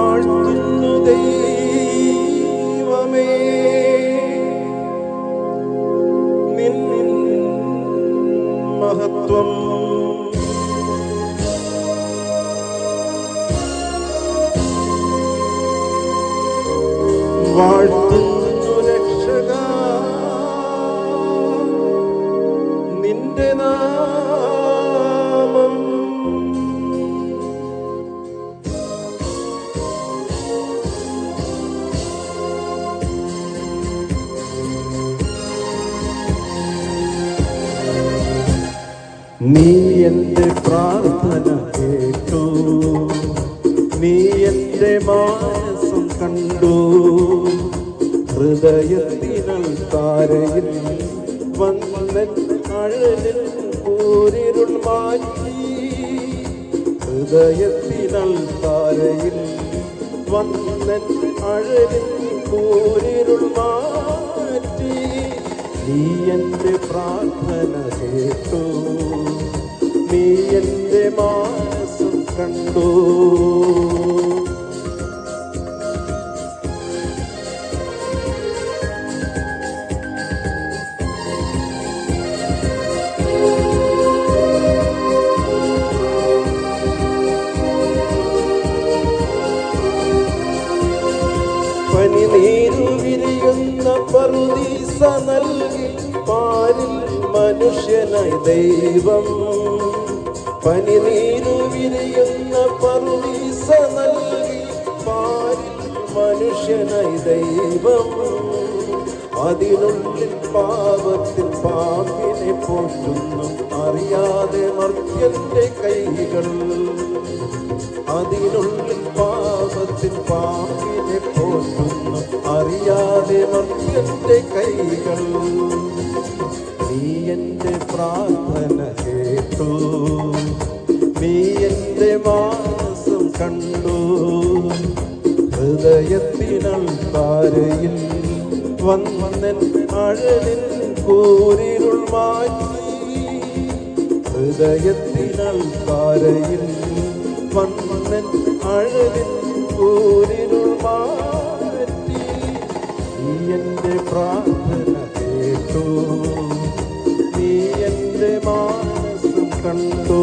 വാഴ്ത്തുന്നു ദൈവമേ. നിൻ മഹത്വം വാഴ്ത്തുന്നു രക്ഷകാ, നിന്റെ നാമം. നീ എൻ്റെ പ്രാർത്ഥന കേട്ടു, നീ എൻ്റെ മാനസം കണ്ടു. ഹൃദയത്തിനൽ താരയിൽ വന്നൻ അഴലിൽ കൂരിരുൾ മാറ്റി. ഹൃദയത്തിനൽ താരയിൽ വന്നൻ അഴലിൽ കൂരിരുൾ മാറ്റി. നീ എൻ്റെ പ്രാർത്ഥന കേട്ടു, നീ എൻ്റെ മാനസം കണ്ടു. പനിനീരു വിരിയുന്ന പറുദീസ നൽകി പാരിൽ മനുഷ്യനായി ദൈവം. പനിനീരു വിരിയുന്ന പറുദീസ നൽകി പാരിൽ മനുഷ്യനായി ദൈവം. അതിനുള്ളിൽ പാപത്തിൽ പാമ്പിനെ പോറ്റുന്നു അറിയാതെ മർത്യന്റെ കൈകൾ. അതിനുള്ളിൽ പാപത്തിൽ പാമ്പിനെ പോറ്റുന്നു അറിയാതെ മർത്യന്റെ കൈകൾ. നീ എൻ്റെ പ്രാർത്ഥന കേട്ടു, നീ എൻ്റെ മാനസം കണ്ടു. ഹൃദയത്തിനൽ താരയിൽ വന്നൻ അഴലിൽ കൂരിരുൾ മാറ്റി. ഹൃദയത്തിനൽ താരയിൽ വന്നൻ അഴലിൽ കൂരിരുൾ മാറ്റി. നീ എൻ്റെ പ്രാർത്ഥന കേട്ടു, നീ എൻ്റെ മാനസം കണ്ടു.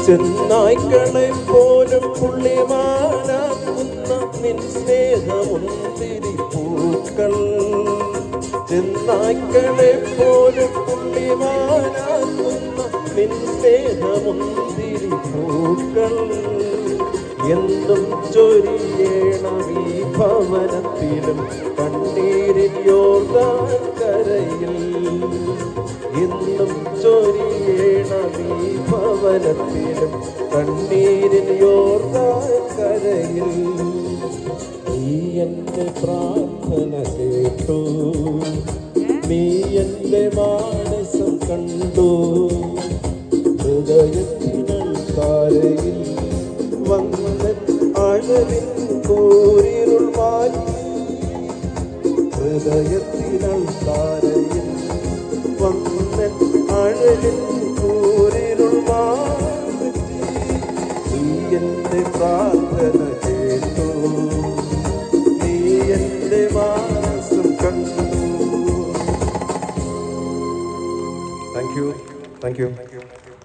ചെന്നായ്ക്കളെ പോലും പുള്ളിമാനാക്കുന്ന നിൻ സ്നേഹമുന്തിരി പൂക്കൾ. ചെന്നായ്ക്കളെ പോലും പുള്ളിമാനാക്കുന്ന നിൻ സ്നേഹമുന്തിരി പൂക്കൾ. എന്നും ചൊരിയേണം ഈ ഭവനത്തിലും കണ്ണീരിൽ യോർദാൻ കരയിൽ. എന്നും ചൊരിയേണം ഈ ഭവനത്തിലും കണ്ണീരിൽ യോർദാൻ കരയിൽ. നീ എൻ്റെ പ്രാർത്ഥന കേട്ടു, നീ എൻ്റെ മാനസം കണ്ടു. ഹൃദയത്തിനൽ താരയിൽ വന്നൻ അഴലിൽ കൂരിരുൾ മാറ്റി. ഹൃദയത്തിനൽ താരയിൽ വന്നൻ അഴലിൽ കൂരിരുൾ മാറ്റി. നീ എൻ്റെ പ്രാർത്ഥന കേട്ടു, നീ എൻ്റെ മാനസം കണ്ടു. Thank you.